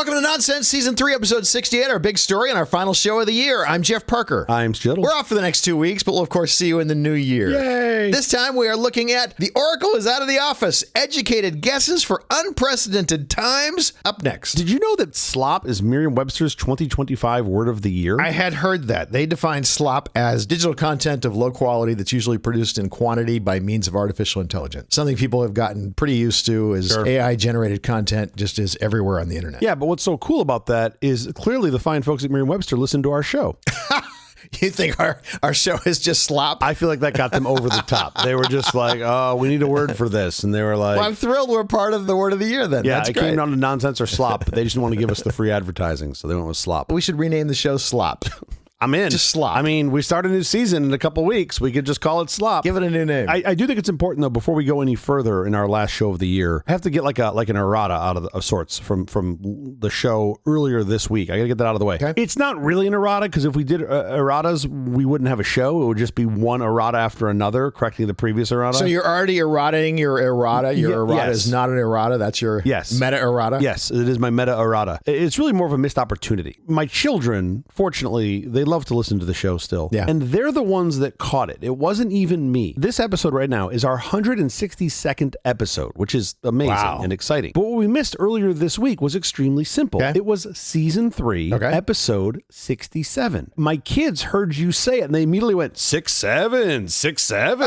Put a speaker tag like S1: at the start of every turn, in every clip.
S1: Welcome to Nonsense, Season 3, Episode 68, our big story and our final show of the year. I'm Jeff Parker.
S2: I'm Skittle.
S1: We're off for the next 2 weeks, but we'll, of course, see you in the new year.
S2: Yay!
S1: This time, we are looking at The Oracle is Out of the Office, Educated Guesses for Unprecedented Times. Up next.
S2: Did you know that slop is Merriam-Webster's 2025 Word of the Year?
S1: I had heard that. They define slop as digital content of low quality that's usually produced in quantity by means of artificial intelligence. Something people have gotten pretty used to is AI-generated content just is everywhere on the internet.
S2: Yeah, but what's so cool about that is clearly the fine folks at Merriam-Webster listen to our show.
S1: You think our show is just slop?
S2: I feel like that got them over the top. They were just like, oh, we need a word for this. And they were like...
S1: Well, I'm thrilled we're part of the Word of the Year then.
S2: Yeah,
S1: That's
S2: it
S1: great.
S2: came down to nonsense or slop, but they just didn't want to give us the free advertising, so they went with slop.
S1: We should rename the show Slop.
S2: I'm in.
S1: Just slop.
S2: I mean, we start a new season in a couple weeks. We could just call it slop.
S1: Give it a new name.
S2: I do think it's important, though, before we go any further in our last show of the year, I have to get like an errata out of sorts from the show earlier this week. I got to get that out of the way. Okay. It's not really an errata, because if we did erratas, we wouldn't have a show. It would just be one errata after another, correcting the previous errata.
S1: So you're already errataing your errata. Your errata is not an errata. That's your meta errata.
S2: Yes, it is my meta errata. It's really more of a missed opportunity. My children, fortunately, they love to listen to the show still. Yeah. And they're the ones that caught it. It wasn't even me. This episode right now is our 162nd episode, which is amazing and exciting. But what we missed earlier this week was extremely simple. Okay. It was Season 3, Episode 67. My kids heard you say it, and they immediately went, 6-7, 6-7.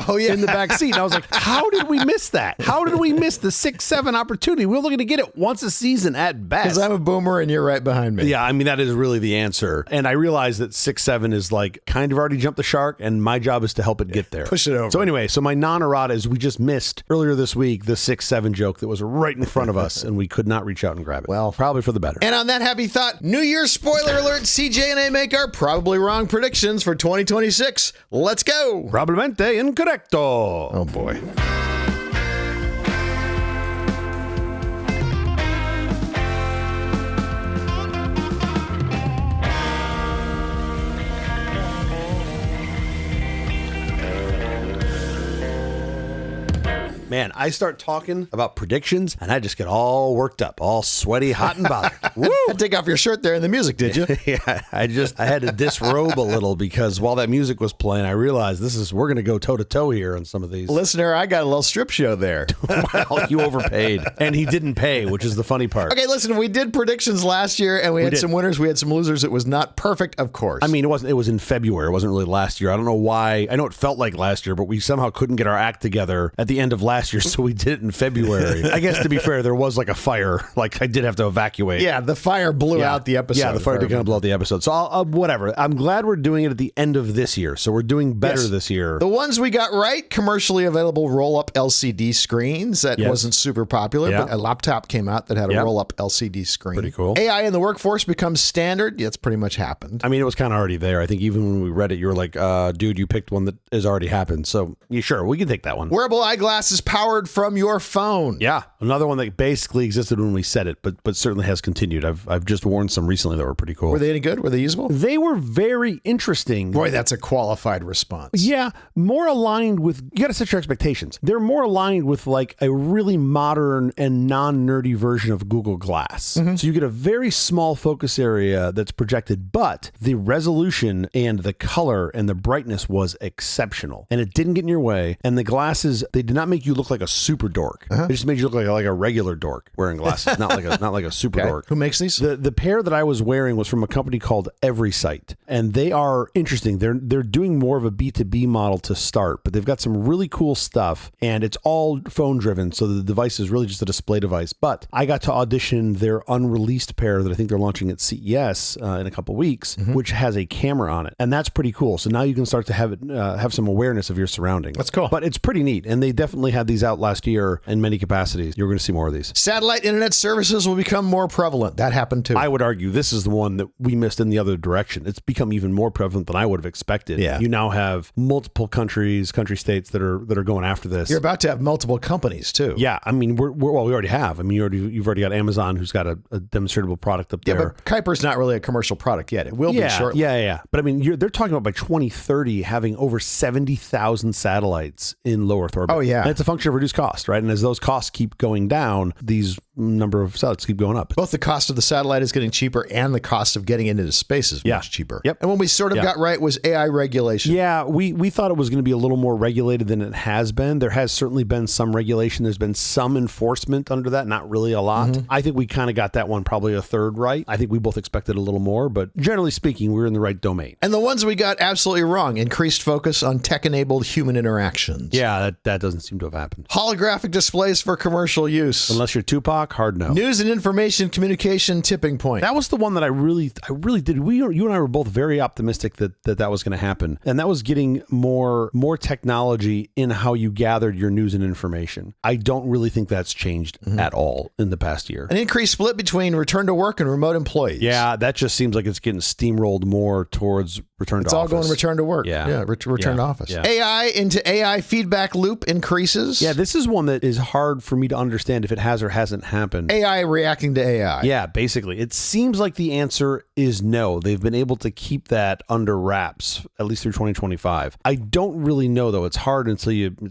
S1: Oh, yeah.
S2: In the back seat. And I was like, how did we miss that? How did we miss the 6-7 opportunity? We were looking to get it once a season at best.
S1: Because I'm a boomer and you're right behind me.
S2: Yeah, I mean, that is really the answer. And I realized that 6-7 is like kind of already jumped the shark, and my job is to help it get there.
S1: Push it over.
S2: So anyway, so my non-errata is we just missed earlier this week the 6-7 joke that was right in front of us, and we could not reach out and grab it. Well, probably for the better.
S1: And on that happy thought, New Year's spoiler alert, CJ and I make our probably wrong predictions for 2026. Let's go.
S2: Probablemente incorrecto.
S1: Oh boy.
S2: Man, I start talking about predictions, and I just get all worked up, all sweaty, hot, and bothered. Woo!
S1: Take off your shirt there in the music, did you?
S2: Yeah, I had to disrobe a little, because while that music was playing, I realized we're going to go toe-to-toe here on some of these.
S1: Listener, I got a little strip show there.
S2: Well, you overpaid, and he didn't pay, which is the funny part.
S1: Okay, listen, we did predictions last year, and we had some winners, we had some losers. It was not perfect, of course.
S2: I mean, it was in February. It wasn't really last year. I don't know why. I know it felt like last year, but we somehow couldn't get our act together at the end of last year, so we did it in February. I guess, to be fair, there was like a fire. Like, I did have to evacuate.
S1: Yeah, the fire blew out the episode.
S2: Yeah, the fire did kind of blow out the episode. So whatever. I'm glad we're doing it at the end of this year. So we're doing better this year.
S1: The ones we got right, commercially available roll-up LCD screens. That wasn't super popular, but a laptop came out that had a roll-up LCD screen.
S2: Pretty cool.
S1: AI in the workforce becomes standard. That's pretty much happened.
S2: I mean, it was kind of already there. I think even when we read it, you were like, dude, you picked one that has already happened. So yeah, sure, we can take that one.
S1: Wearable eyeglasses powered from your phone.
S2: Yeah, another one that basically existed when we said it, but certainly has continued. I've just worn some recently that were pretty cool.
S1: Were they any good? Were they usable?
S2: They were very interesting.
S1: Boy, that's a qualified response.
S2: Yeah, more aligned with, you got to set your expectations. They're more aligned with like a really modern and non-nerdy version of Google Glass. Mm-hmm. So you get a very small focus area that's projected, but the resolution and the color and the brightness was exceptional. And it didn't get in your way. And the glasses, they did not make you look like a super dork. It just made you look like a regular dork wearing glasses, not like a super dork.
S1: Who makes these?
S2: The pair that I was wearing was from a company called EverySight, and they are interesting. They're doing more of a B2B model to start, but they've got some really cool stuff, and it's all phone driven, so the device is really just a display device. But I got to audition their unreleased pair that I think they're launching at CES in a couple weeks, which has a camera on it, and that's pretty cool. So now you can start to have some awareness of your surroundings.
S1: That's cool.
S2: But it's pretty neat, and they definitely had these out last year in many capacities. You're going to see more of these.
S1: Satellite internet services will become more prevalent. That happened too.
S2: I would argue this is the one that we missed in the other direction. It's become even more prevalent than I would have expected. Yeah. You now have multiple country states that are going after this.
S1: You're about to have multiple companies too.
S2: Yeah, I mean, we already have. I mean, you've already got Amazon, who's got a demonstratable product up there.
S1: Yeah, but Kuiper's not really a commercial product yet. It will be shortly.
S2: Yeah. But I mean, they're talking about by 2030 having over 70,000 satellites in low Earth orbit.
S1: Oh yeah,
S2: and it's a function of reduced cost, right? And as those costs keep going down, these number of satellites keep going up.
S1: Both the cost of the satellite is getting cheaper and the cost of getting into space is much cheaper.
S2: Yep.
S1: And what we sort of got right was AI regulation.
S2: Yeah, we thought it was going to be a little more regulated than it has been. There has certainly been some regulation. There's been some enforcement under that, not really a lot. I think we kind of got that one probably a third right. I think we both expected a little more, but generally speaking, we're in the right domain.
S1: And the ones we got absolutely wrong: increased focus on tech-enabled human interactions.
S2: Yeah, that doesn't seem to have happened.
S1: Holographic displays for commercial use.
S2: Unless you're Tupac, hard no.
S1: News and information communication tipping point.
S2: That was the one that I really did. You and I were both very optimistic that was going to happen. And that was getting more technology in how you gathered your news and information. I don't really think that's changed at all in the past year.
S1: An increased split between return to work and remote employees.
S2: Yeah, that just seems like it's getting steamrolled more towards return to office.
S1: It's all going return to work.
S2: Yeah.
S1: Return to office.
S2: Yeah.
S1: AI into AI feedback loop increases.
S2: Yeah, this is one that is hard for me to understand if it has or hasn't happened.
S1: AI reacting to AI.
S2: Yeah, basically. It seems like the answer is no. They've been able to keep that under wraps, at least through 2025. I don't really know, though. It's hard it's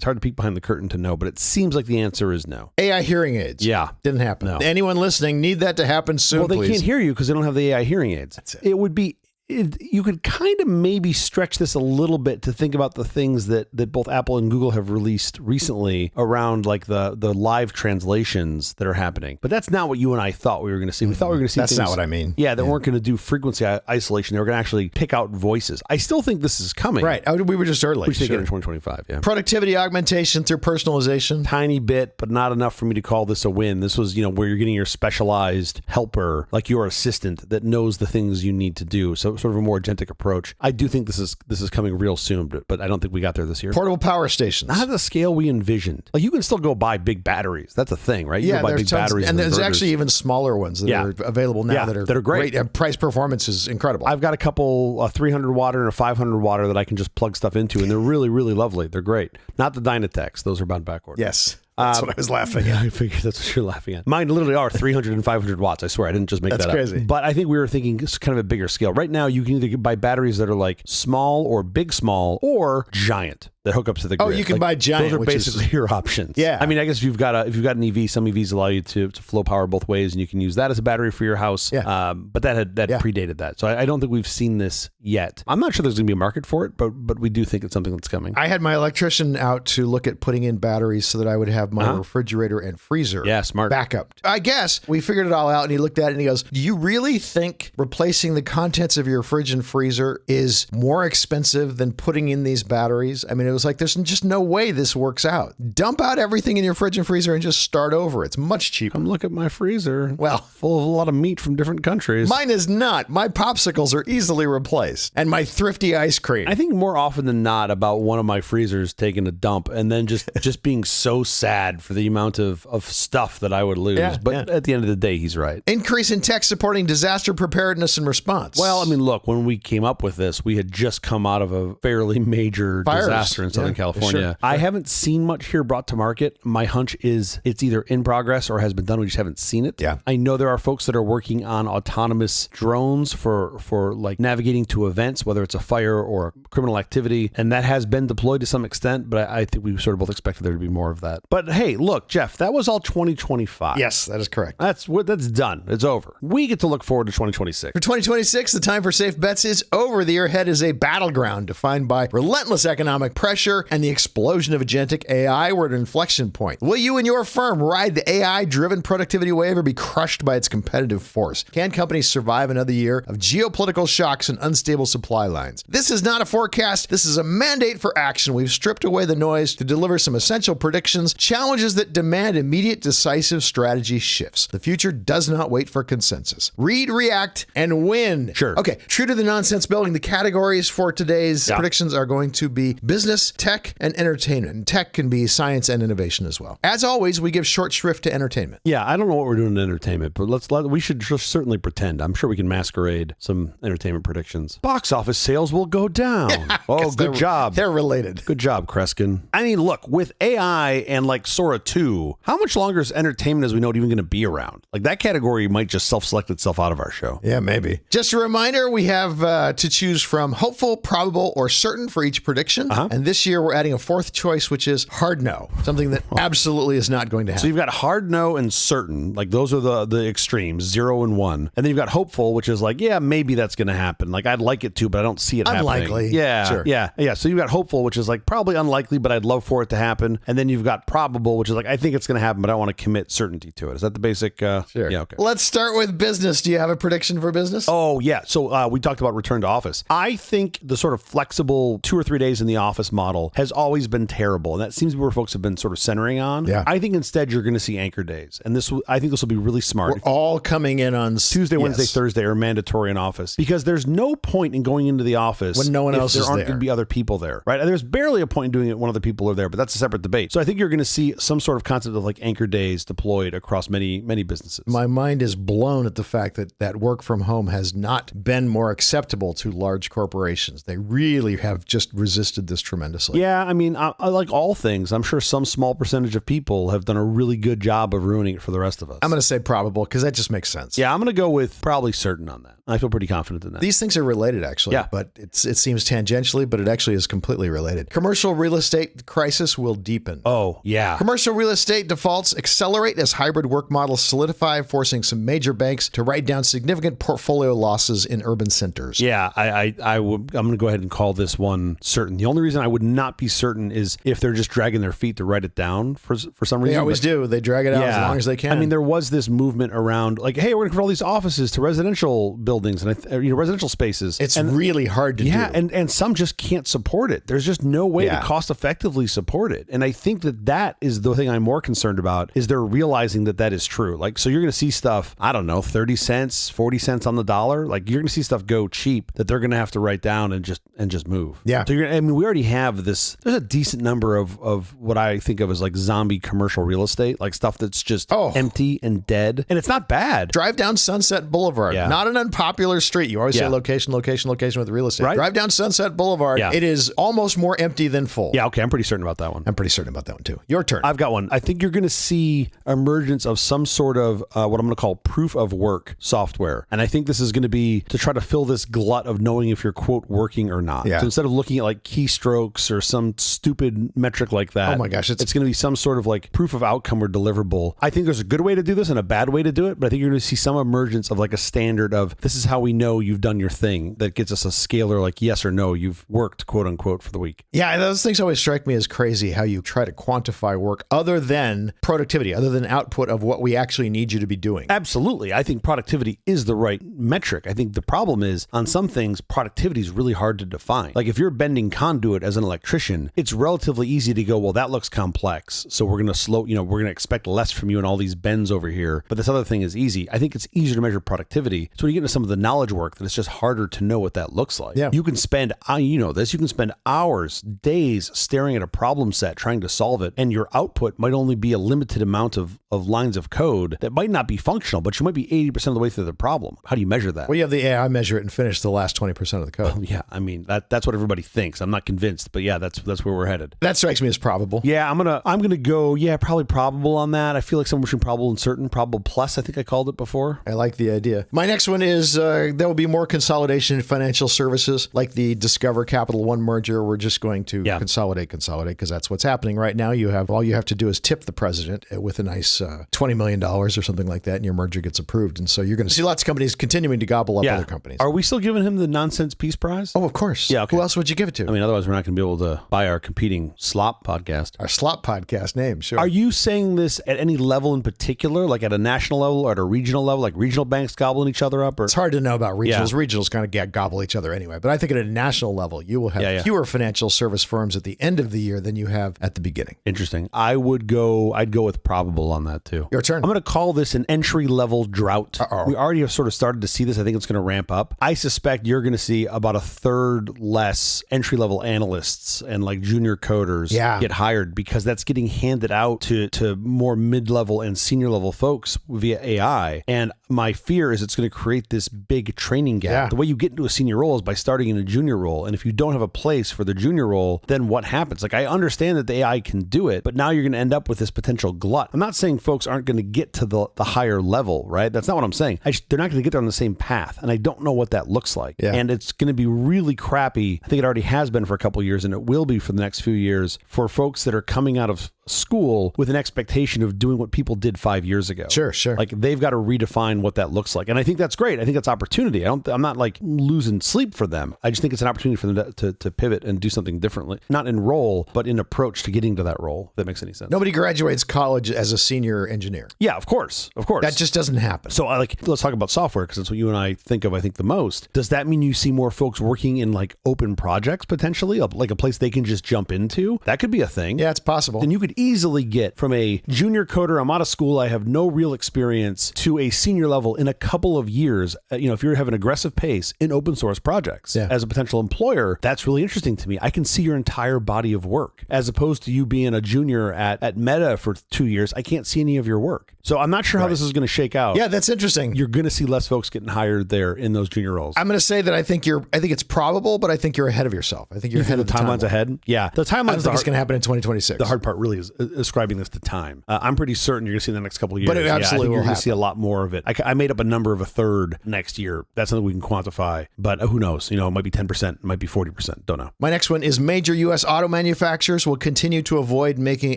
S2: hard to peek behind the curtain to know, but it seems like the answer is no.
S1: AI hearing aids.
S2: Yeah.
S1: Didn't happen.
S2: No.
S1: Anyone listening, need that to happen soon,
S2: Well, they
S1: please.
S2: can't hear you because they don't have the AI hearing aids.
S1: That's it.
S2: It would be... you could kind of maybe stretch this a little bit to think about the things that both Apple and Google have released recently around like the live translations that are happening. But that's not what you and I thought we were going to see. We thought we were going to see
S1: That's
S2: things,
S1: not what I mean.
S2: Yeah, that weren't going to do frequency isolation. They were going to actually pick out voices. I still think this is coming.
S1: Right. We were just early.
S2: We should get in 2025, yeah.
S1: Productivity augmentation through personalization.
S2: Tiny bit, but not enough for me to call this a win. This was, where you're getting your specialized helper, like your assistant that knows the things you need to do. So sort of a more agentic approach. I do think this is coming real soon, but I don't think we got there this year.
S1: Portable power stations.
S2: Not at the scale we envisioned. Like you can still go buy big batteries. That's a thing, right? You
S1: Yeah,
S2: can buy
S1: there's
S2: big
S1: tons,
S2: batteries
S1: and there's
S2: inverters.
S1: actually even smaller ones that are available now that are
S2: great.
S1: Price performance is incredible.
S2: I've got a couple, a 300 watt and a 500 watt that I can just plug stuff into, and they're really, really lovely. They're great. Not the Dynatechs. Those are bound backward.
S1: Yes. That's what I was laughing
S2: Yeah,
S1: at.
S2: I figured that's what you're laughing at. Mine literally are 300 and 500 watts. I swear, I didn't just make that up.
S1: That's crazy.
S2: But I think we were thinking it's kind of a bigger scale. Right now, you can either buy batteries that are like small or big small or giant that hook up to the grid.
S1: Oh, you can buy giant.
S2: Those are
S1: which
S2: basically your options.
S1: Yeah.
S2: I mean, I guess if you've got an EV, some EVs allow you to flow power both ways, and you can use that as a battery for your house.
S1: Yeah.
S2: But that predated that. So I don't think we've seen this yet. I'm not sure there's going to be a market for it, but we do think it's something that's coming.
S1: I had my electrician out to look at putting in batteries so that I would have my refrigerator and freezer
S2: smart
S1: backup. I guess we figured it all out, and he looked at it and he goes, "Do you really think replacing the contents of your fridge and freezer is more expensive than putting in these batteries?" I mean, it was like, there's just no way this works out. Dump out everything in your fridge and freezer and just start over. It's much cheaper.
S2: Come look at my freezer.
S1: Well,
S2: full of a lot of meat from different countries.
S1: Mine is not. My popsicles are easily replaced. And my thrifty ice cream.
S2: I think more often than not about one of my freezers taking a dump and then just being so sad for the amount of stuff that I would lose. But at the end of the day, he's right.
S1: Increase in tech supporting disaster preparedness and response.
S2: Well, I mean, look, when we came up with this, we had just come out of a fairly major disaster in Southern California. Sure. I haven't seen much here brought to market. My hunch is it's either in progress or has been done. We just haven't seen it.
S1: Yeah.
S2: I know there are folks that are working on autonomous drones for like navigating to events, whether it's a fire or a criminal activity, and that has been deployed to some extent, but I think we sort of both expected there to be more of that. But hey, look, Jeff, that was all 2025.
S1: Yes, that is correct.
S2: That's done. It's over. We get to look forward to 2026.
S1: For 2026, the time for safe bets is over. The year ahead is a battleground defined by relentless economic pressure and the explosion of agentic AI. We're at an inflection point. Will you and your firm ride the AI-driven productivity wave or be crushed by its competitive force? Can companies survive another year of geopolitical shocks and unstable supply lines? This is not a forecast. This is a mandate for action. We've stripped away the noise to deliver some essential predictions, challenges that demand immediate, decisive strategy shifts. The future does not wait for consensus. Read, react, and win.
S2: Sure.
S1: Okay, true to the nonsense building, the categories for today's predictions are going to be business, tech, and entertainment. And tech can be science and innovation as well. As always, we give short shrift to entertainment.
S2: Yeah, I don't know what we're doing in entertainment, but we should just certainly pretend. I'm sure we can masquerade some entertainment predictions. Box office sales will go down. Oh, good job.
S1: They're related.
S2: Good job, Kreskin. I mean, look, with AI and like like Sora 2, how much longer is entertainment as we know it even going to be around? Like that category might just self-select itself out of our show.
S1: Yeah, maybe. Just a reminder, we have to choose from hopeful, probable, or certain for each prediction. And this year we're adding a fourth choice, which is hard no, something that absolutely is not going to happen.
S2: So you've got hard no and certain, like those are the extremes, 0 and 1. And then you've got hopeful, which is like, yeah, maybe that's going to happen. Like I'd like it to, but I don't see it
S1: Unlikely.
S2: happening. Yeah,
S1: sure.
S2: Yeah. So you've got hopeful, which is like probably unlikely, but I'd love for it to happen. And then you've got probable, which is like, I think it's going to happen, but I don't want to commit certainty to it. Is that the basic?
S1: Sure.
S2: Yeah, okay.
S1: Let's start with business. Do you have a prediction for business?
S2: Oh, yeah. So we talked about return to office. I think the sort of flexible 2 or 3 days in the office model has always been terrible. And that seems to be where folks have been sort of centering on.
S1: Yeah.
S2: I think instead you're going to see anchor days. And I think this will be really smart.
S1: We're all coming in on
S2: Tuesday, Wednesday, Thursday are mandatory in office because there's no point in going into the office
S1: when no one else is there.
S2: There aren't going to be other people there, right? And there's barely a point in doing it when other people are there, but that's a separate debate. So I think you're going to see some sort of concept of like anchor days deployed across many businesses.
S1: My mind is blown at the fact that work from home has not been more acceptable to large corporations. They really have just resisted this tremendously.
S2: Yeah, I mean, I like all things. I'm sure some small percentage of people have done a really good job of ruining it for the rest of us.
S1: I'm going to say probable because that just makes sense.
S2: Yeah, I'm going to go with probably certain on that. I feel pretty confident in that.
S1: These things are related, actually.
S2: Yeah.
S1: But it seems tangentially, but it actually is completely related. Commercial real estate crisis will deepen.
S2: Oh, yeah.
S1: Commercial real estate defaults accelerate as hybrid work models solidify, forcing some major banks to write down significant portfolio losses in urban centers.
S2: Yeah, I'm going to go ahead and call this one certain. The only reason I would not be certain is if they're just dragging their feet to write it down for some reason.
S1: They always do. They drag it out as long as they can.
S2: I mean, there was this movement around like, hey, we're going to convert all these offices to residential buildings and residential spaces.
S1: It's really hard to do.
S2: Yeah, and some just can't support it. There's just no way to cost effectively support it. And I think that is the thing I'm more concerned about is they're realizing that is true. Like, so you're going to see stuff, I don't know, 30 cents, 40 cents on the dollar. Like you're going to see stuff go cheap that they're going to have to write down and just move.
S1: Yeah.
S2: So we already have this. There's a decent number of what I think of as like zombie commercial real estate, like stuff that's just empty and dead. And it's not bad.
S1: Drive down Sunset Boulevard.
S2: Yeah.
S1: Not an unpopular street. You always say location with real estate.
S2: Right?
S1: Drive down Sunset Boulevard. Yeah. It is almost more empty than full.
S2: Yeah, okay. I'm pretty certain about that one.
S1: I'm pretty certain about that one too. Your turn.
S2: I've got one. I think you're going to see emergence of some sort of what I'm going to call proof of work software. And I think this is going to be to try to fill this glut of knowing if you're, quote, working or not.
S1: Yeah.
S2: So instead of looking at like keystrokes or some stupid metric like that,
S1: oh my gosh,
S2: it's going to be some sort of like proof of outcome or deliverable. I think there's a good way to do this and a bad way to do it, but I think you're going to see some emergence of like a standard of this is how we know you've done your thing that gets us a scalar like yes or no, you've worked, quote unquote, for the week.
S1: Yeah, those things always strike me as crazy how you try to quantify work other than productivity, other than output of what we actually need you to be doing.
S2: Absolutely. I think productivity is the right metric. I think the problem is on some things, productivity is really hard to define. Like if you're bending conduit as an electrician, it's relatively easy to go, well, that looks complex. So we're going to we're going to expect less from you in all these bends over here. But this other thing is easy. I think it's easier to measure productivity. So when you get into some of the knowledge work, that it's just harder to know what that looks like.
S1: Yeah.
S2: You can spend, you can spend hours, days staring at a problem set, trying to solve it. And your output might only be a limited amount of lines of code that might not be functional, but you might be 80% of the way through the problem. How do you measure that?
S1: Well, you have the AI measure it and finish the last 20% of the code.
S2: Yeah, I mean that's what everybody thinks. I'm not convinced, but yeah, that's where we're headed.
S1: That strikes me as probable.
S2: Yeah, I'm gonna go. Yeah, probably probable on that. I feel like somewhere between probable and certain. Probable plus, I think I called it before.
S1: I like the idea. My next one is there will be more consolidation in financial services, like the Discover Capital One merger. We're just going to consolidate because that's what's happening right now. All you have to do is tip the president with a nice $20 million or something like that, and your merger gets approved. And so you're going to see lots of companies continuing to gobble up other companies.
S2: Are we still giving him the Nonsense Peace Prize?
S1: Oh, of course.
S2: Yeah. Okay.
S1: Who else would you give it to?
S2: I mean, otherwise we're not going to be able to buy our competing slop podcast.
S1: Our slop podcast name, sure.
S2: Are you saying this at any level in particular, like at a national level or at a regional level, like regional banks gobbling each other up? Or?
S1: It's hard to know about regionals. Yeah. Regionals kind of gobble each other anyway. But I think at a national level, you will have fewer financial service firms at the end of the year than you have at the beginning.
S2: Interesting. I'd go with probable on that too.
S1: Your turn.
S2: I'm going to call this an entry-level drought.
S1: Uh-oh.
S2: We already have sort of started to see this. I think it's going to ramp up. I suspect you're going to see about a third less entry-level analysts and like junior coders get hired because that's getting handed out to more mid-level and senior-level folks via AI. And my fear is it's going to create this big training gap. Yeah. The way you get into a senior role is by starting in a junior role. And if you don't have a place for the junior role, then what happens? Like I understand that the AI can do it, but now you're going to end up with this potential glut. I'm not saying folks aren't going to get to the higher level, right? That's not what I'm saying. They're not going to get there on the same path, and I don't know what that looks like.
S1: Yeah.
S2: And it's going to be really crappy. I think it already has been for a couple of years, and it will be for the next few years for folks that are coming out of school with an expectation of doing what people did 5 years ago.
S1: Sure.
S2: Like they've got to redefine what that looks like. And I think that's great. I think that's opportunity. I'm not like losing sleep for them. I just think it's an opportunity for them to pivot and do something differently. Not in role, but in approach to getting to that role, if that makes any sense.
S1: Nobody graduates college as a senior engineer.
S2: Yeah, of course. That
S1: just doesn't happen.
S2: So let's talk about software, because that's what you and I think the most. Does that mean you see more folks working in like open projects potentially, like a place they can just jump into? That could be a thing.
S1: Yeah, it's possible.
S2: And you could easily get from a junior coder, I'm out of school, I have no real experience, to a senior level in a couple of years. If you have an aggressive pace in open source projects, as a potential employer, that's really interesting to me. I can see your entire body of work, as opposed to you being a junior at Meta for 2 years. I can't see any of your work. So I'm not sure how this is going to shake out.
S1: Yeah, that's interesting.
S2: You're going to see less folks getting hired there in those junior roles.
S1: I'm going to say that I think it's probable, but I think you're ahead of yourself. I think you're ahead of the
S2: timeline's ahead. Yeah, the timeline.
S1: I don't think it's going to happen in 2026.
S2: The hard part really is ascribing this to time. I'm pretty certain you're going to see in the next couple of years.
S1: But it absolutely will
S2: you're going
S1: happen.
S2: to see a lot more of it. I made up a number of a third next year. That's something we can quantify. But who knows? It might be 10%, it might be 40%. Don't know.
S1: My next one is major U.S. auto manufacturers will continue to avoid making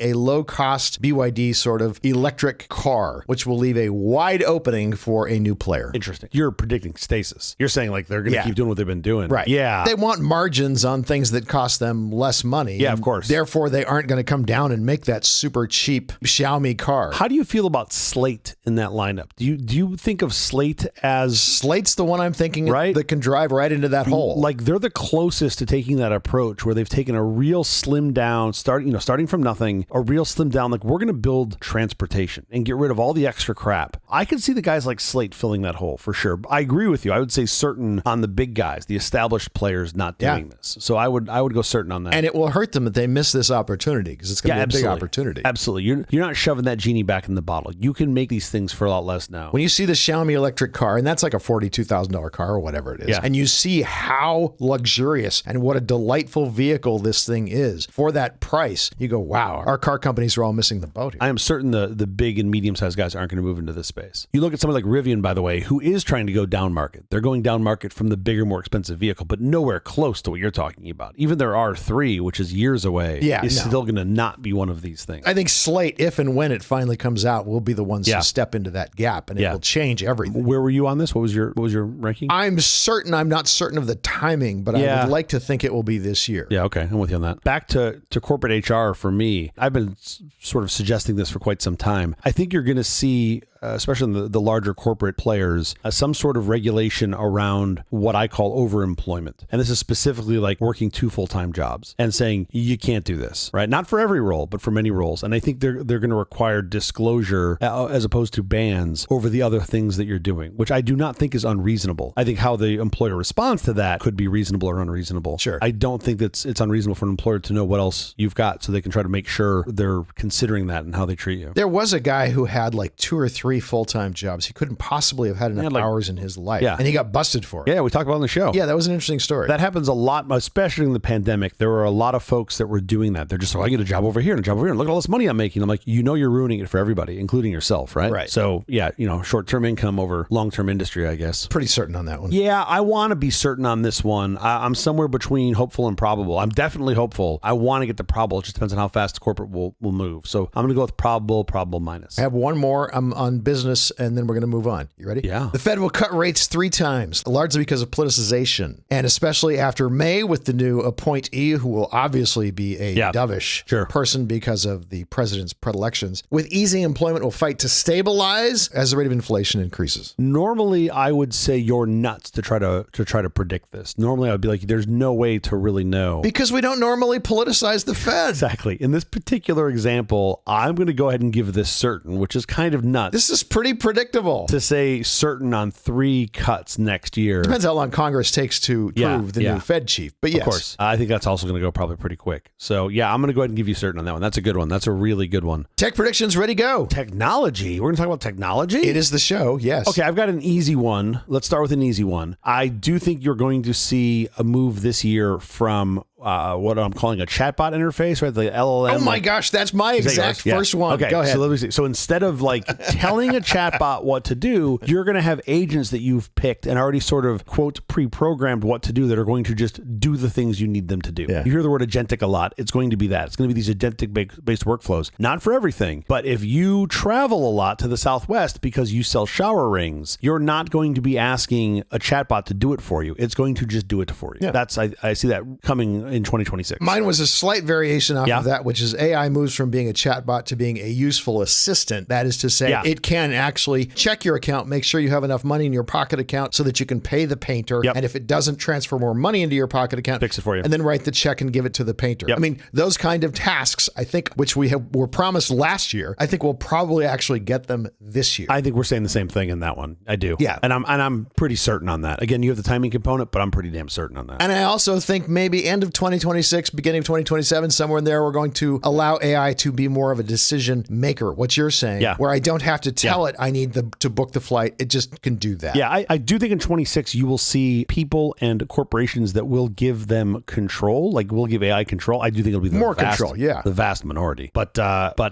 S1: a low-cost BYD sort of electric car, which will leave a wide opening for a new player.
S2: Interesting. You're predicting stasis. You're saying like they're going to keep doing what they've been doing.
S1: Right.
S2: Yeah.
S1: They want margins on things that cost them less money.
S2: Yeah, of course.
S1: Therefore, they aren't going to come down and make that super cheap Xiaomi car.
S2: How do you feel about Slate in that lineup? Do you think of Slate as...
S1: Slate's the one I'm thinking
S2: right?
S1: that can drive right into that hole.
S2: Like they're the closest to taking that approach where they've taken a real slim down, starting from nothing, a real slim down, like we're going to build transportation and get rid of all the extra crap. I can see the guys like Slate filling that hole for sure. I agree with you. I would say certain on the big guys, the established players not doing this. So I would go certain on that.
S1: And it will hurt them if they miss this opportunity, because it's going to be a big opportunity.
S2: Absolutely. You're not shoving that genie back in the bottle. You can make these things for a lot less now.
S1: When you see the Xiaomi electric car, and that's like a $42,000 car or whatever it is, and you see how luxurious and what a delightful vehicle this thing is for that price, you go, wow, our car companies are all missing the boat here.
S2: I am certain the big and medium-sized guys aren't going to move into this space. You look at someone like Rivian, by the way, who is trying to go down market. They're going down market from the bigger, more expensive vehicle, but nowhere close to what you're talking about. Even their R3, which is years away, is still going to not be one of these things.
S1: I think Slate, if and when it finally comes out, will be the ones to step into that gap, and it will change everything.
S2: Where were you on this? What was your ranking?
S1: I'm not certain of the timing, but I would like to think it will be this year.
S2: Yeah, okay. I'm with you on that. Back to corporate HR for me. I've been sort of suggesting this for quite some time. I think you're going to see, especially in the larger corporate players, some sort of regulation around what I call overemployment. And this is specifically like working 2 full-time jobs and saying, you can't do this, right? Not for every role, but for many roles. And I think they're going to require disclosure as opposed to bans over the other things that you're doing, which I do not think is unreasonable. I think how the employer responds to that could be reasonable or unreasonable.
S1: Sure.
S2: I don't think it's unreasonable for an employer to know what else you've got so they can try to make sure they're considering that and how they treat you.
S1: There was a guy who had like 2 or 3 full-time jobs. He couldn't possibly have had enough hours in his life.
S2: Yeah.
S1: And he got busted for it.
S2: Yeah, we talked about it on the show.
S1: Yeah, that was an interesting story.
S2: That happens a lot, especially in the pandemic. There were a lot of folks that were doing that. They're just like, I get a job over here and a job over here, and look at all this money I'm making. I'm like, you're ruining it for everybody, including yourself, right?
S1: Right.
S2: So yeah, short-term income over long-term industry, I guess.
S1: Pretty certain on that one.
S2: Yeah, I want to be certain on this one. I'm somewhere between hopeful and probable. I'm definitely hopeful. I want to get the probable. It just depends on how fast the corporate will move. So I'm going to go with probable minus.
S1: I have one more on business, and then we're going to move on. You ready?
S2: Yeah.
S1: The Fed will cut rates 3 times, largely because of politicization, and especially after May with the new appointee, who will obviously be a dovish person because of the president's predilections. With easing, employment will fight to stabilize as the rate of inflation increases.
S2: Normally, I would say you're nuts to try to predict this. Normally, I would be like, there's no way to really know.
S1: Because we don't normally politicize the Fed.
S2: Exactly. In this particular example, I'm going to go ahead and give this certain, which is kind of nuts.
S1: This is pretty predictable.
S2: To say certain on 3 cuts next year.
S1: Depends how long Congress takes to prove the new Fed chief. But yes.
S2: Of course. I think that's also going to go probably pretty quick. So yeah, I'm going to go ahead and give you certain on that one. That's a good one. That's a really good one.
S1: Tech predictions, ready, go.
S2: Technology. We're going to talk about technology?
S1: It is the show, yes.
S2: Okay, I've got an easy one. Let's start with an easy one. I do think you're going to see a move this year from what I'm calling a chatbot interface, right? The LLM.
S1: Oh my gosh, that's my exact first one.
S2: Okay,
S1: go ahead.
S2: So let me see. So instead of like telling a chatbot what to do, you're going to have agents that you've picked and already sort of, quote, pre-programmed what to do that are going to just do the things you need them to do. Yeah. You hear the word agentic a lot. It's going to be that. It's going to be these agentic-based workflows. Not for everything, but if you travel a lot to the Southwest because you sell shower rings, you're not going to be asking a chatbot to do it for you. It's going to just do it for you. Yeah. I see that coming in 2026.
S1: Mine was a slight variation off of that, which is AI moves from being a chatbot to being a useful assistant. That is to say, it can actually check your account, make sure you have enough money in your pocket account so that you can pay the painter. And if it doesn't transfer more money into your pocket account,
S2: fix it for you.
S1: And then write the check and give it to the painter. I mean, those kind of tasks, I think, which were promised last year, I think we'll probably actually get them this year.
S2: I think we're saying the same thing in that one. I do.
S1: Yeah.
S2: And I'm pretty certain on that. Again, you have the timing component, but I'm pretty damn certain on that.
S1: And I also think maybe end of 2026, beginning of 2027, somewhere in there, we're going to allow AI to be more of a decision maker. What you're saying, where I don't have to tell it I need to book the flight. It just can do that.
S2: Yeah, I do think in 26 you will see people and corporations that will give them control, like will give AI control. I do think it'll be the vast minority. But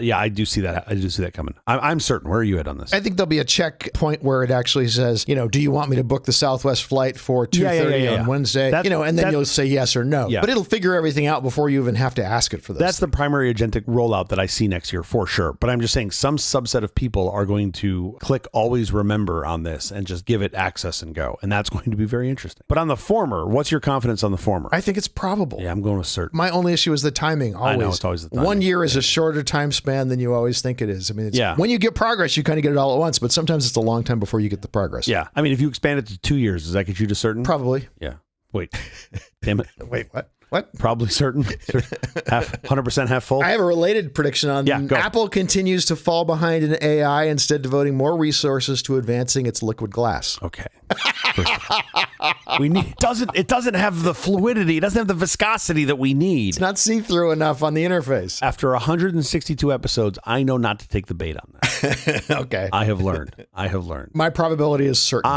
S2: yeah, I do see that. I do see that coming. I'm certain. Where are you at on this?
S1: I think there'll be a checkpoint where it actually says, do you want me to book the Southwest flight for 2:30 on Wednesday? And then you'll say yes or no. But it'll figure everything out before you even have to ask it for those.
S2: That's the primary agentic rollout that I see next year for sure. But I'm just saying some subset of people are going to click always remember on this and just give it access and go. And that's going to be very interesting. But on the former, what's your confidence on the former?
S1: I think it's probable.
S2: Yeah, I'm going with certain.
S1: My only issue is the timing. Always.
S2: I know, it's always the timing.
S1: 1 year is a shorter time span than you always think it is. I mean, when you get progress, you kind of get it all at once, but sometimes it's a long time before you get the progress.
S2: Yeah. I mean, if you expand it to 2 years, does that get you to certain?
S1: Probably.
S2: Yeah. Wait. Damn it.
S1: Wait, what? What?
S2: Probably certain. 100% half full.
S1: I have a related prediction on Apple continues to fall behind in AI, instead devoting more resources to advancing its liquid glass.
S2: Okay. It doesn't have the fluidity. It doesn't have the viscosity that we need.
S1: It's not see-through enough on the interface.
S2: After 162 episodes, I know not to take the bait on that.
S1: Okay.
S2: I have learned. My
S1: probability is certain.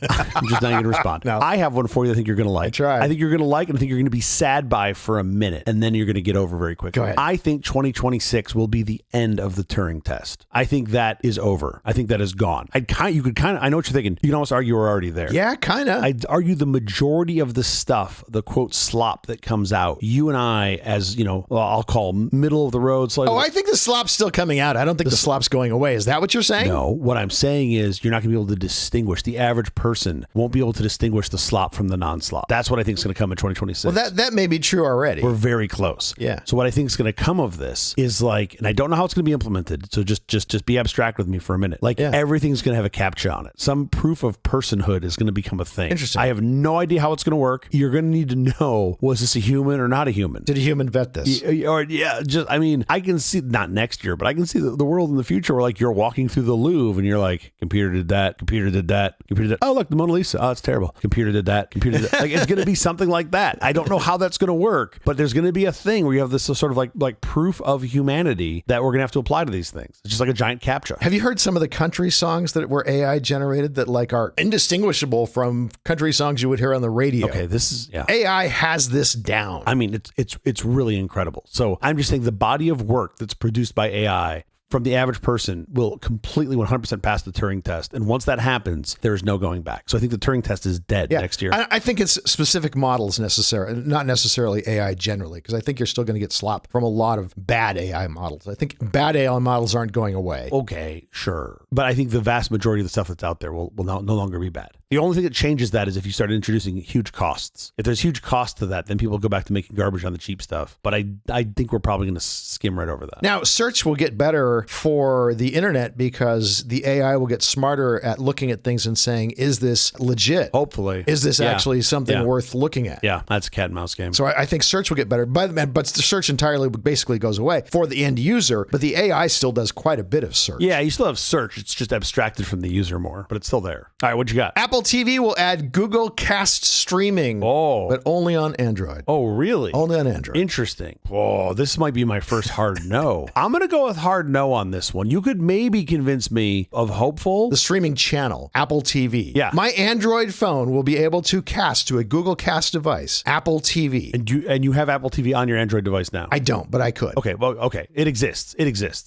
S2: I'm just not going to respond.
S1: No.
S2: I have one for you I think you're going to like. I think you're going to like, and I think you're going to be sad by for a minute, and then you're going to get over very quickly.
S1: Go ahead.
S2: I think 2026 will be the end of the Turing test. I think that is over. I think that is gone. I know what you're thinking. You can almost argue we're already there.
S1: Yeah, kind of.
S2: I'd argue the majority of the stuff, the quote slop that comes out, you and I, as I'll call middle of the road.
S1: I think the slop's still coming out. I don't think the slop's going away. Is that what you're saying?
S2: No. What I'm saying is you're not going to be able to distinguish. The average person won't be able to distinguish the slop from the non-slop. That's what I think is going to come in 2026.
S1: Well, that may be true already.
S2: We're very close.
S1: Yeah.
S2: So what I think is going to come of this is and I don't know how it's going to be implemented. So just be abstract with me for a minute. Everything's going to have a CAPTCHA on it. Some proof of personhood is going to become a thing.
S1: Interesting.
S2: I have no idea how it's going to work. You're going to need to know, was this a human or not a human?
S1: Did a human vet this?
S2: I can see, not next year, but I can see the world in the future where you're walking through the Louvre and you're like, computer did that, computer did that, computer did that. Oh, look, the Mona Lisa. Oh, it's terrible. Computer did that. Computer did that. It's going to be something like that. I don't know how that's going to work, but there's going to be a thing where you have this sort of like proof of humanity that we're going to have to apply to these things. It's just like a giant CAPTCHA.
S1: Have you heard some of the country songs that were AI generated that are indistinguishable from country songs you would hear on the radio?
S2: Okay,
S1: AI has this down.
S2: I mean, it's really incredible. So I'm just saying the body of work that's produced by AI from the average person will completely 100% pass the Turing test. And once that happens, there is no going back. So I think the Turing test is dead next year.
S1: I think it's specific models not necessarily AI generally, because I think you're still going to get slop from a lot of bad AI models. I think bad AI models aren't going away.
S2: Okay, sure. But I think the vast majority of the stuff that's out there will no longer be bad. The only thing that changes that is if you start introducing huge costs. If there's huge cost to that, then people go back to making garbage on the cheap stuff. But I think we're probably going to skim right over that.
S1: Now, search will get better for the internet because the AI will get smarter at looking at things and saying, is this legit?
S2: Hopefully.
S1: Is this actually something worth looking at?
S2: Yeah, that's a cat and mouse game.
S1: So I think search will get better. But the search entirely basically goes away for the end user, but the AI still does quite a bit of search.
S2: Yeah, you still have search. It's just abstracted from the user more, but it's still there. All right, what you got?
S1: Apple Apple TV will add Google Cast streaming, but only on Android.
S2: Oh, really?
S1: Only on Android.
S2: Interesting. Oh, this might be my first hard no. I'm going to go with hard no on this one. You could maybe convince me of hopeful.
S1: The streaming channel, Apple TV.
S2: Yeah.
S1: My Android phone will be able to cast to a Google Cast device, Apple TV.
S2: And you have Apple TV on your Android device now?
S1: I don't, but I could.
S2: Okay, well, okay. It exists.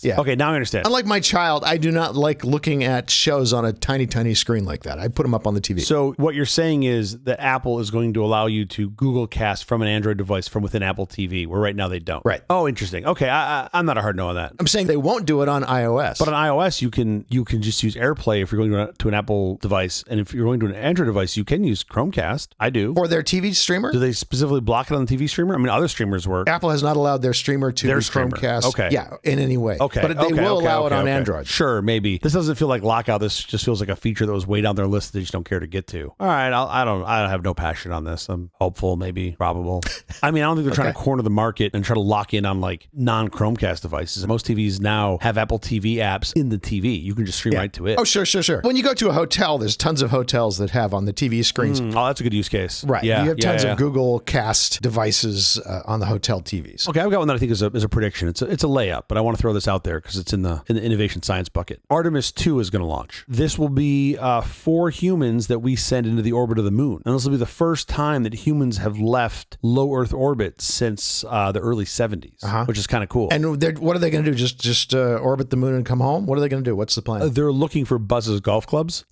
S1: Yeah.
S2: Okay, now I understand.
S1: Unlike my child, I do not like looking at shows on a tiny, tiny screen like that. I put them up on the TV.
S2: So what you're saying is that Apple is going to allow you to Google Cast from an Android device from within Apple TV, where right now they don't.
S1: Right.
S2: Oh, interesting. Okay, I'm not a hard no on that.
S1: I'm saying they won't do it on iOS.
S2: But on iOS, you can just use AirPlay if you're going to an Apple device, and if you're going to an Android device, you can use Chromecast. I do.
S1: For their TV streamer?
S2: Do they specifically block it on the TV streamer? I mean, other streamers work.
S1: Apple has not allowed their streamer to be Chromecast.
S2: Okay.
S1: Yeah, in any way.
S2: Okay.
S1: But they will allow it on Android.
S2: Sure, maybe. This doesn't feel like lockout. This just feels like a feature that was way down their list that they just don't care to get to. All right, I don't have no passion on this. I'm hopeful, maybe probable. I mean, I don't think they're trying to corner the market and try to lock in on like non-Chromecast devices. Most TVs now have Apple TV apps in the TV. You can just stream right to it.
S1: Oh, sure. When you go to a hotel, there's tons of hotels that have on the TV screens.
S2: Oh, that's a good use case.
S1: Right.
S2: Yeah.
S1: You have tons of Google Cast devices on the hotel TVs.
S2: Okay, I've got one that I think is a prediction. It's a layup, but I want to throw this out there because it's in the innovation science bucket. Artemis 2 is going to launch. This will be 4 humans that we send into the orbit of the moon. And this will be the first time that humans have left low Earth orbit since the early 70s, which is kind of cool.
S1: And what are they going to do? Just orbit the moon and come home? What are they going to do? What's the plan?
S2: They're looking for Buzz's golf clubs.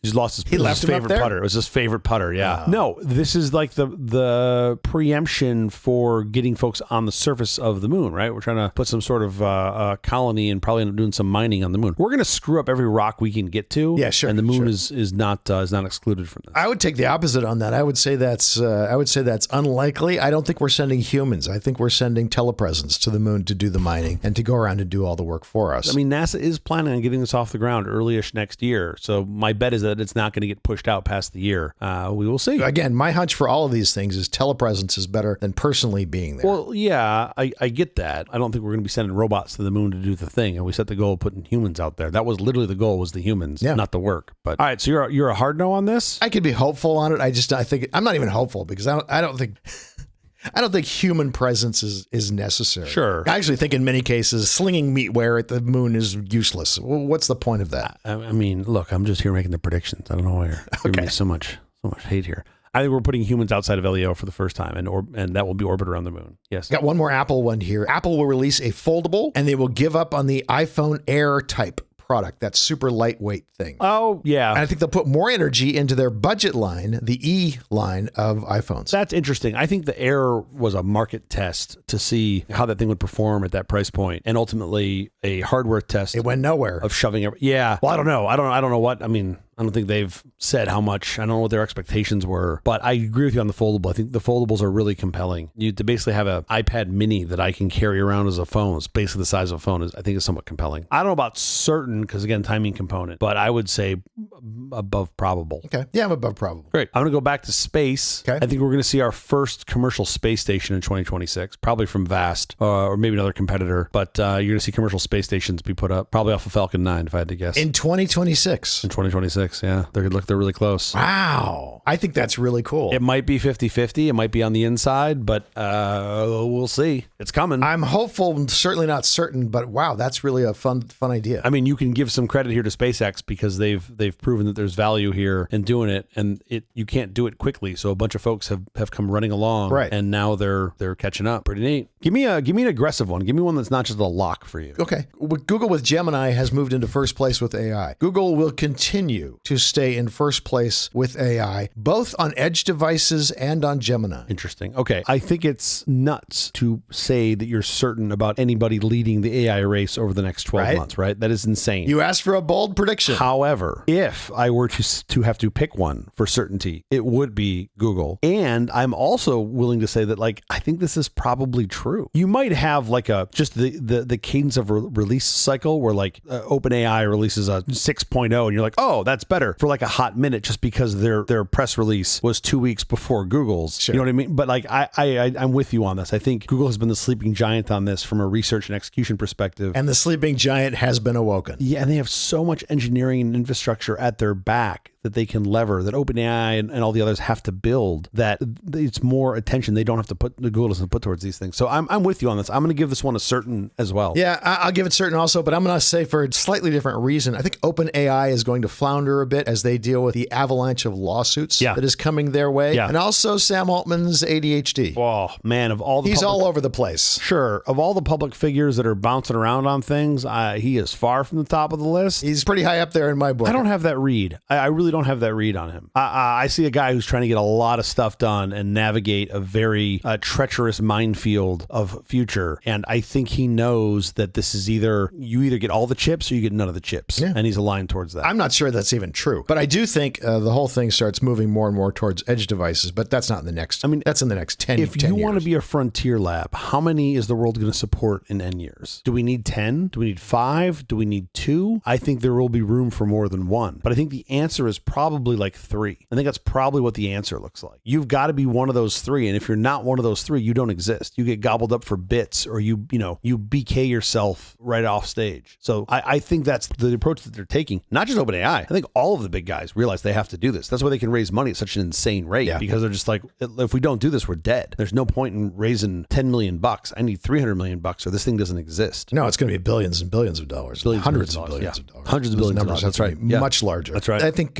S2: He's lost his favorite putter. It was his favorite putter. Yeah. No, this is like the preemption for getting folks on the surface of the moon, right? We're trying to put some sort of colony and probably end up doing some mining on the moon. We're going to screw up every rock we can get to.
S1: Yeah, sure.
S2: And the moon is not excluded from this.
S1: I would take the opposite on that. I would say that's unlikely. I don't think we're sending humans. I think we're sending telepresence to the moon to do the mining and to go around and do all the work for us.
S2: I mean, NASA is planning on getting this off the ground early-ish next year. So my bet is that it's not going to get pushed out past the year. We will see.
S1: Again, my hunch for all of these things is telepresence is better than personally being there.
S2: Well, yeah, I get that. I don't think we're going to be sending robots to the moon to do the thing. And we set the goal of putting humans out there. That was literally the goal, was the humans, not the work. But all right, so you're a hard no on this?
S1: I could be hopeful on it. I think I'm not even hopeful because I don't think human presence is necessary.
S2: Sure.
S1: I actually think in many cases, slinging meatware at the moon is useless. Well, what's the point of that?
S2: I mean, look, I'm just here making the predictions. I don't know why you're giving me so much hate here. I think we're putting humans outside of LEO for the first time, and that will be orbit around the moon. Yes.
S1: Got one more Apple one here. Apple will release a foldable, and they will give up on the iPhone Air type product, that super lightweight thing.
S2: Oh, yeah.
S1: And I think they'll put more energy into their budget line, the E line of iPhones.
S2: That's interesting. I think the Air was a market test to see how that thing would perform at that price point, and ultimately a hardware test.
S1: It went nowhere.
S2: Of shoving it. Yeah. Well, I don't know. I don't know what. I mean, I don't think they've said how much. I don't know what their expectations were, but I agree with you on the foldable. I think the foldables are really compelling. You to basically have an iPad mini that I can carry around as a phone. It's basically the size of a phone. I think is somewhat compelling. I don't know about certain, because again, timing component, but I would say above probable.
S1: Okay. Yeah, I'm above probable.
S2: Great. I'm going to go back to space.
S1: Okay.
S2: I think we're going to see our first commercial space station in 2026, probably from Vast or maybe another competitor, but you're going to see commercial space stations be put up, probably off of Falcon 9, if I had to guess.
S1: In 2026.
S2: In 2026. Yeah, they're really close.
S1: Wow. I think that's really cool.
S2: It might be 50-50. It might be on the inside, but we'll see. It's coming.
S1: I'm hopeful, certainly not certain, but wow, that's really a fun idea.
S2: I mean, you can give some credit here to SpaceX because they've proven that there's value here in doing it, and you can't do it quickly. So a bunch of folks have come running along,
S1: right? And
S2: now they're catching up. Pretty neat. Give me an aggressive one. Give me one that's not just a lock for you.
S1: Okay. Google with Gemini has moved into first place with AI. Google will continue to stay in first place with AI, both on edge devices and on Gemini.
S2: Interesting. Okay. I think it's nuts to say that you're certain about anybody leading the AI race over the next 12 months, right? That is insane.
S1: You asked for a bold prediction.
S2: However, if I were to have to pick one for certainty, it would be Google. And I'm also willing to say that, like, I think this is probably true. You might have like just the cadence of release cycle where like OpenAI releases a 6.0 and you're like, oh, that's better for like a hot minute just because their press release was 2 weeks before Google's. Sure. You know what I mean? But like I'm with you on this. I think Google has been the sleeping giant on this from a research and execution perspective.
S1: And the sleeping giant has been awoken.
S2: Yeah, and they have so much engineering and infrastructure at their back that they can lever, that OpenAI and all the others have to build, that it's more attention they don't have to put, the Google doesn't put towards these things. So I'm with you on this. I'm going to give this one a certain as well.
S1: Yeah, I'll give it certain also, but I'm going to say for a slightly different reason. I think OpenAI is going to flounder a bit as they deal with the avalanche of lawsuits that is coming their way. Yeah. And also Sam Altman's ADHD.
S2: Oh, man, of all the
S1: He's all over the place.
S2: Sure. Of all the public figures that are bouncing around on things, he is far from the top of the list.
S1: He's pretty high up there in my book.
S2: I don't have that read. I really don't have that read on him. I see a guy who's trying to get a lot of stuff done and navigate a very treacherous minefield of future. And I think he knows that this is you either get all the chips or you get none of the chips. Yeah. And he's aligned towards that.
S1: I'm not sure that's even true. But I do think the whole thing starts moving more and more towards edge devices. But that's not in the next. I mean, that's in the next 10 years.
S2: If you want to be a frontier lab, how many is the world going to support in N years? Do we need 10? Do we need 5? Do we need 2? I think there will be room for more than 1. But I think the answer is probably like 3. I think that's probably what the answer looks like. You've got to be one of those 3. And if you're not one of those 3, you don't exist. You get gobbled up for bits, or you BK yourself right off stage. So I think that's the approach that they're taking. Not just OpenAI. I think all of the big guys realize they have to do this. That's why they can raise money at such an insane rate, because they're just like, if we don't do this, we're dead. There's no point in raising $10 million. I need $300 million or this thing doesn't exist.
S1: No, it's going to be billions and billions of dollars.
S2: Hundreds of billions of dollars. Hundreds of billions of dollars. That's right.
S1: Much larger.
S2: That's right.
S1: I think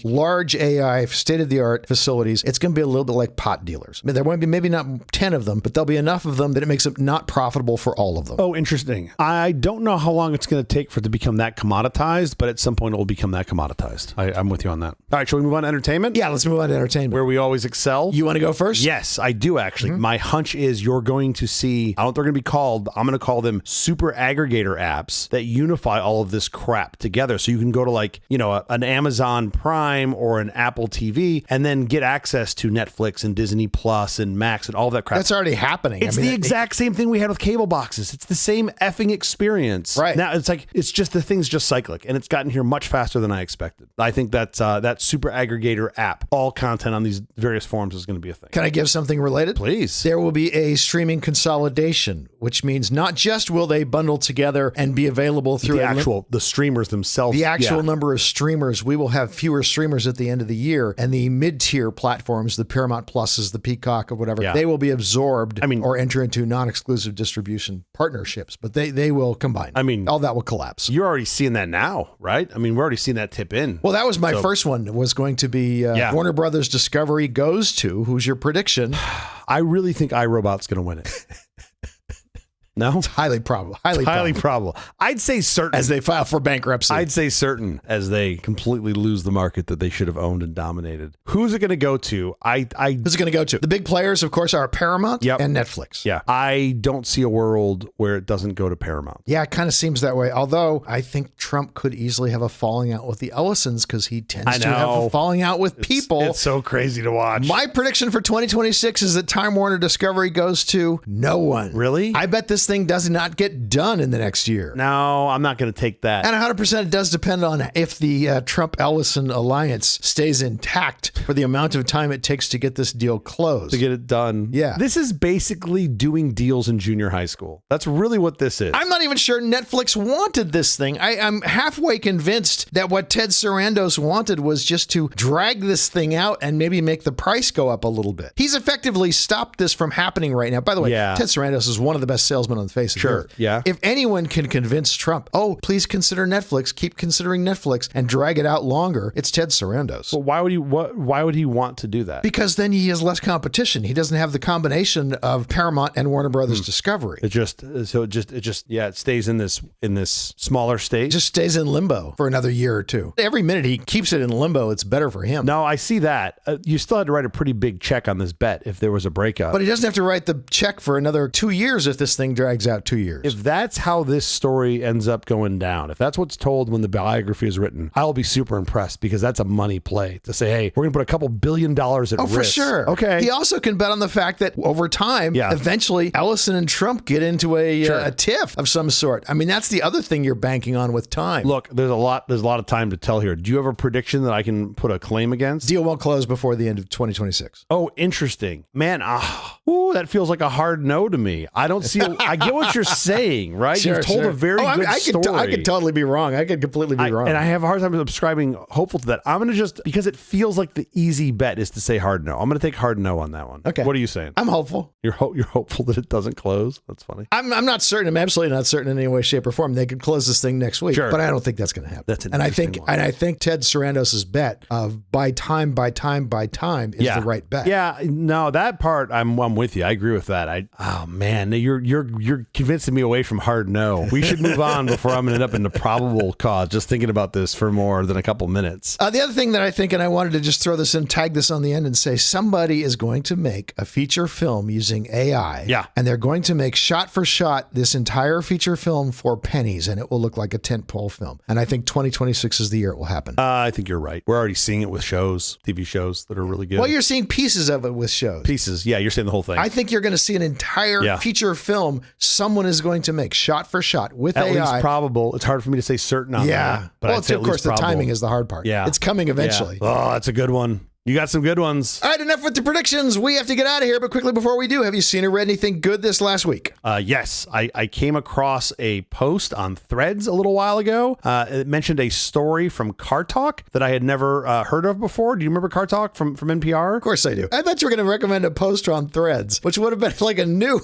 S1: large AI, state-of-the-art facilities, it's going to be a little bit like pot dealers. I mean, there won't be maybe not 10 of them, but there'll be enough of them that it makes it not profitable for all of them.
S2: Oh, interesting. I don't know how long it's going to take for it to become that commoditized, but at some point it will become that commoditized. I'm with you on that. All right, shall we move on to entertainment?
S1: Yeah, let's move on to entertainment.
S2: Where we always excel.
S1: You want to go first?
S2: Yes, I do actually. My hunch is you're going to see, I don't know what they're going to be called. I'm going to call them super aggregator apps that unify all of this crap together. So you can go to like, an Amazon Prime or an Apple TV and then get access to Netflix and Disney Plus and Max and all of that crap.
S1: That's already happening.
S2: It's the exact same thing we had with cable boxes. It's the same effing experience.
S1: Right.
S2: Now it's just the thing's just cyclic, and it's gotten here much faster than I expected. I think that super aggregator app, all content on these various forms is going to be a thing.
S1: Can I give something related?
S2: Please.
S1: There will be a streaming consolidation, which means not just will they bundle together and be available through
S2: the streamers themselves.
S1: The actual number of streamers, we will have fewer streamers at the end of the year, and the mid-tier platforms, the Paramount Pluses, the Peacock or whatever, they will be absorbed or enter into non-exclusive distribution partnerships, but they will combine. All that will collapse.
S2: You're already seeing that now, right? We're already seeing that tip in.
S1: Well, that was my first one, was going to be Warner Brothers Discovery goes to. Who's your prediction?
S2: I really think iRobot's going to win it. No?
S1: It's highly probable.
S2: Highly probable. I'd say certain.
S1: As they file for bankruptcy.
S2: I'd say certain as they completely lose the market that they should have owned and dominated. Who's it going to go to?
S1: Who's it going to go to? The big players, of course, are Paramount and Netflix.
S2: Yeah. I don't see a world where it doesn't go to Paramount.
S1: Yeah, it kind of seems that way. Although I think Trump could easily have a falling out with the Ellisons because he tends to have a falling out with people.
S2: It's so crazy to watch.
S1: My prediction for 2026 is that Time Warner Discovery goes to no one.
S2: Really?
S1: I bet this thing does not get done in the next year.
S2: No, I'm not going to take that.
S1: And 100% it does depend on if the Trump-Ellison alliance stays intact for the amount of time it takes to get this deal closed.
S2: To get it done.
S1: Yeah.
S2: This is basically doing deals in junior high school. That's really what this is.
S1: I'm not even sure Netflix wanted this thing. I'm halfway convinced that what Ted Sarandos wanted was just to drag this thing out and maybe make the price go up a little bit. He's effectively stopped this from happening right now. By the way, Ted Sarandos is one of the best salesmen on the face of the earth.
S2: Yeah.
S1: If anyone can convince Trump, please consider Netflix, keep considering Netflix, and drag it out longer, it's Ted Sarandos.
S2: Well, why would he want to do that?
S1: Because then he has less competition. He doesn't have the combination of Paramount and Warner Brothers Discovery.
S2: It stays in this smaller state.
S1: It just stays in limbo for another year or two. Every minute he keeps it in limbo, it's better for him.
S2: No, I see that. You still had to write a pretty big check on this bet if there was a breakup.
S1: But he doesn't have to write the check for another 2 years if this thing drags out 2 years.
S2: If that's how this story ends up going down, if that's what's told when the biography is written, I'll be super impressed because that's a money play to say, hey, we're going to put a couple $2 billion at risk.
S1: Oh, for sure.
S2: Okay.
S1: He also can bet on the fact that over time, eventually Ellison and Trump get into a tiff of some sort. That's the other thing you're banking on with time.
S2: Look, there's a lot of time to tell here. Do you have a prediction that I can put a claim against?
S1: Deal won't close before the end of 2026.
S2: Oh, interesting. Man, that feels like a hard no to me. I don't see I get what you're saying, right?
S1: Sure,
S2: You've told a very good story.
S1: I could totally be wrong. I could completely be wrong.
S2: And I have a hard time subscribing hopeful to that. I'm going to just, because it feels like the easy bet is to say hard no. I'm going to take hard no on that one.
S1: Okay.
S2: What are you saying?
S1: I'm hopeful.
S2: You're hopeful that it doesn't close? That's funny.
S1: I'm not certain. I'm absolutely not certain in any way, shape, or form. They could close this thing next week, but I don't think that's going to happen.
S2: That's an
S1: and
S2: interesting one.
S1: I think Ted Sarandos's bet of by time is the right bet.
S2: Yeah, no, that part I'm with you. I agree with that. Oh man, you're convincing me away from hard no. We should move on before I'm going to end up in the probable cause. Just thinking about this for more than a couple minutes.
S1: The other thing that I think, and I wanted to just throw this in, tag this on the end, and say somebody is going to make a feature film using AI.
S2: Yeah,
S1: and they're going to make shot for shot this entire feature film for pennies, and it will look like a tentpole film. And I think 2026 is the year it will happen.
S2: I think you're right. We're already seeing it with shows, TV shows that are really good.
S1: Well, you're seeing pieces of it with shows.
S2: Pieces, yeah. You're seeing the whole thing.
S1: I think you're going to see an entire feature film someone is going to make shot for shot with AI.
S2: At least probable. It's hard for me to say certain on that. But
S1: well, of course, the timing is the hard part.
S2: Yeah.
S1: It's coming eventually.
S2: Yeah. Oh, that's a good one. You got some good ones.
S1: All right, enough with the predictions. We have to get out of here, but quickly before we do, have you seen or read anything good this last week?
S2: Yes. I came across a post on Threads a little while ago. It mentioned a story from Car Talk that I had never heard of before. Do you remember Car Talk from NPR?
S1: Of course I do. I thought you were going to recommend a post on Threads, which would have been like a new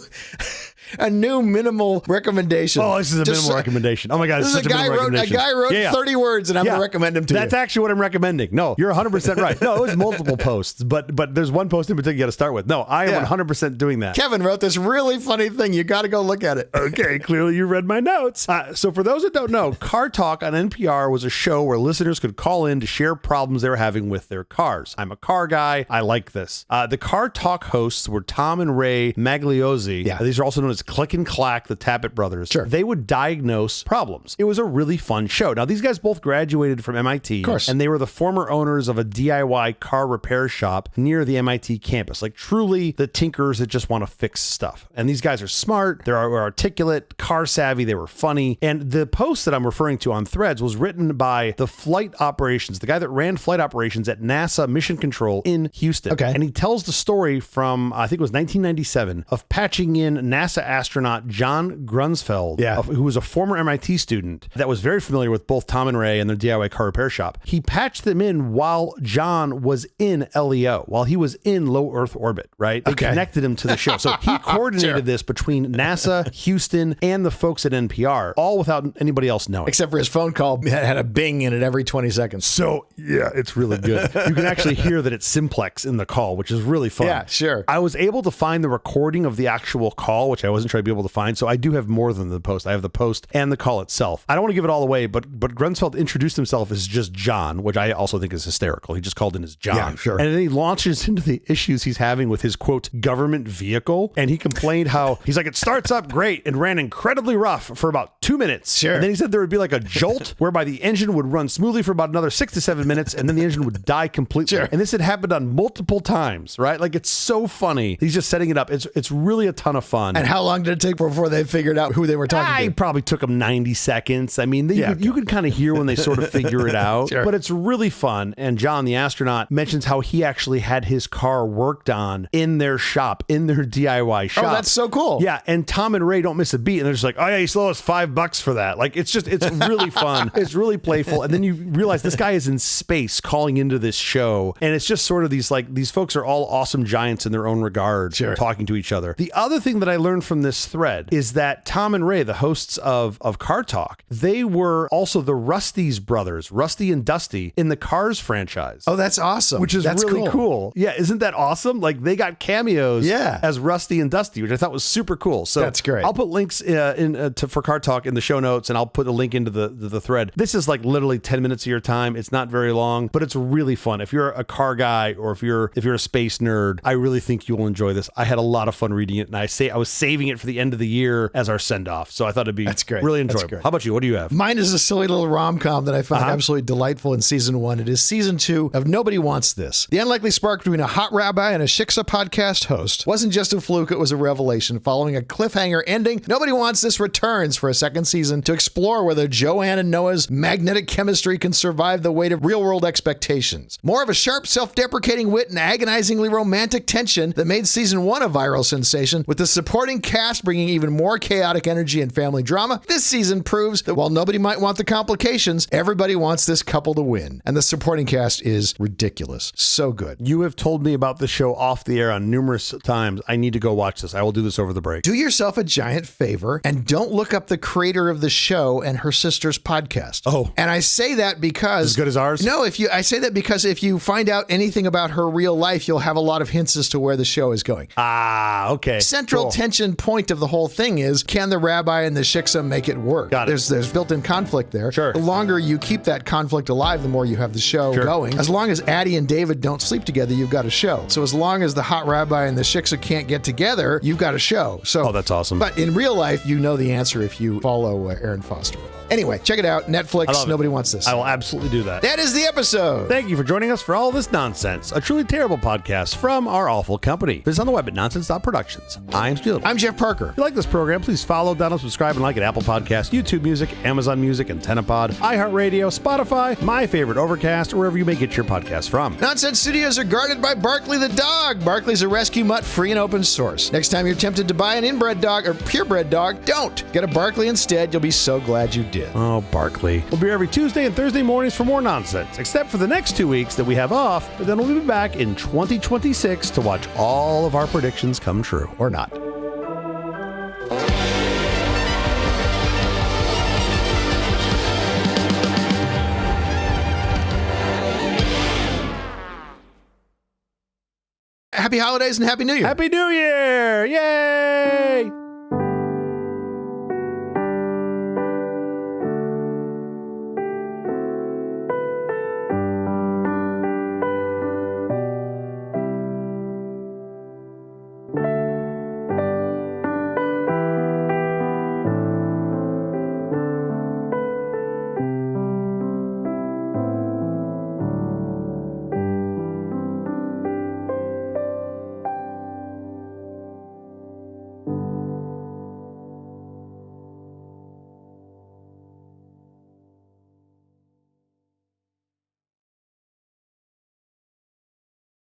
S1: minimal recommendation.
S2: Oh, this is a minimal recommendation. Oh my God, it's such a minimal recommendation.
S1: A guy wrote 30 words, and I'm going to recommend him to you.
S2: That's actually what I'm recommending. No, you're 100% right. No, it was multiple posts, but there's one post in particular you got to start with. No, I am 100% doing that.
S1: Kevin wrote this really funny thing. You got to go look at it.
S2: Okay, clearly you read my notes. So for those that don't know, Car Talk on NPR was a show where listeners could call in to share problems they were having with their cars. I'm a car guy. I like this. The Car Talk hosts were Tom and Ray Magliozzi. Yeah. These are also known as Click and Clack, the Tappet brothers.
S1: Sure.
S2: They would diagnose problems. It was a really fun show. Now, these guys both graduated from MIT.
S1: Of course.
S2: And they were the former owners of a DIY car repair shop near the MIT campus. Like truly the tinkers that just want to fix stuff. And these guys are smart. They're articulate, car savvy. They were funny. And the post that I'm referring to on Threads was written by the flight operations, the guy that ran flight operations at NASA Mission Control in Houston.
S1: Okay.
S2: And he tells the story from, I think it was 1997, of patching in NASA astronaut John Grunsfeld, who was a former MIT student that was very familiar with both Tom and Ray and their DIY car repair shop. He patched them in while John was in LEO, while he was in low Earth orbit, right? They connected him to the show. So he coordinated this between NASA, Houston, and the folks at NPR, all without anybody else knowing.
S1: Except for his phone call had a bing in it every 20 seconds.
S2: So, yeah, it's really good. You can actually hear that it's simplex in the call, which is really fun.
S1: Yeah, sure.
S2: I was able to find the recording of the actual call, which I wasn't sure I'd be able to find. So I do have more than the post. I have the post and the call itself. I don't want to give it all away, but Grunsfeld introduced himself as just John, which I also think is hysterical. He just called in as John.
S1: Yeah, sure.
S2: And then he launches into the issues he's having with his, quote, government vehicle. And he complained how, he's like, it starts up great and ran incredibly rough for about 2 minutes.
S1: Sure.
S2: And then he said there would be like a jolt whereby the engine would run smoothly for about another 6 to 7 minutes, and then the engine would die completely.
S1: Sure.
S2: And this had happened on multiple times, right? Like, it's so funny. He's just setting it up. It's really a ton of fun.
S1: And how long did it take before they figured out who they were talking to?
S2: It probably took them 90 seconds. I mean, you could kind of hear when they sort of figure it out,
S1: Sure.
S2: but it's really fun. And John, the astronaut, mentions how he actually had his car worked on in their shop, in their DIY shop.
S1: Oh, that's so cool.
S2: Yeah. And Tom and Ray don't miss a beat. And they're just like, oh yeah, you still owe us $5 for that. Like, it's really fun. It's really playful. And then you realize this guy is in space calling into this show. And it's just sort of these folks are all awesome giants in their own regard,
S1: Sure.
S2: talking to each other. The other thing that I learned from this thread is that Tom and Ray, the hosts of Car Talk, they were also the Rusty's brothers, Rusty and Dusty, in the Cars franchise.
S1: Oh, that's awesome.
S2: Which is really cool. Yeah, isn't that awesome? Like, they got cameos as Rusty and Dusty, which I thought was super cool. So
S1: that's great.
S2: I'll put links for Car Talk in the show notes, and I'll put a link into the thread. This is like literally 10 minutes of your time. It's not very long, but it's really fun. If you're a car guy or if you're a space nerd, I really think you will enjoy this. I had a lot of fun reading it, and I was saving it for the end of the year as our send-off. So I thought it'd be really enjoyable. How about you? What do you have?
S1: Mine is a silly little rom-com that I found absolutely delightful in season 1. It is season 2 of Nobody Wants This. The unlikely spark between a hot rabbi and a Shiksa podcast host wasn't just a fluke, it was a revelation. Following a cliffhanger ending, Nobody Wants This returns for a second season to explore whether Joanne and Noah's magnetic chemistry can survive the weight of real-world expectations. More of a sharp, self-deprecating wit and agonizingly romantic tension that made season 1 a viral sensation, with the supporting cast cast, bringing even more chaotic energy and family drama. This season proves that while nobody might want the complications, everybody wants this couple to win. And the supporting cast is ridiculous. So good.
S2: You have told me about the show off the air on numerous times. I need to go watch this. I will do this over the break.
S1: Do yourself a giant favor and don't look up the creator of the show and her sister's podcast.
S2: Oh.
S1: And I say that because...
S2: As good as ours?
S1: No, I say that because if you find out anything about her real life, you'll have a lot of hints as to where the show is going.
S2: Ah, okay.
S1: Central tension point of the whole thing is, can the rabbi and the shiksa make it work?
S2: Got it.
S1: There's built-in conflict there.
S2: Sure.
S1: The longer you keep that conflict alive, the more you have the show going. As long as Addie and David don't sleep together, you've got a show. So as long as the hot rabbi and the shiksa can't get together, you've got a show. So,
S2: oh, that's awesome.
S1: But in real life, you know the answer if you follow Aaron Foster. Anyway, check it out. Netflix. Nobody wants this.
S2: I will absolutely do that.
S1: That is the episode.
S2: Thank you for joining us for all this nonsense. A truly terrible podcast from our awful company. Visit on the web at nonsense.productions. I'm Stu.
S1: I'm Jeff Parker.
S2: If you like this program, please follow, download, subscribe, and like at Apple Podcasts, YouTube Music, Amazon Music, AntennaPod, iHeartRadio, Spotify, my favorite Overcast, or wherever you may get your podcasts from.
S1: Nonsense Studios are guarded by Barkley the dog. Barkley's a rescue mutt, free and open source. Next time you're tempted to buy an inbred dog or purebred dog, don't. Get a Barkley instead. You'll be so glad you did.
S2: Oh, Barkley. We'll be here every Tuesday and Thursday mornings for more nonsense, except for the next 2 weeks that we have off, but then we'll be back in 2026 to watch all of our predictions come true. Or not.
S1: Happy holidays and Happy New Year.
S2: Happy New Year! Yay!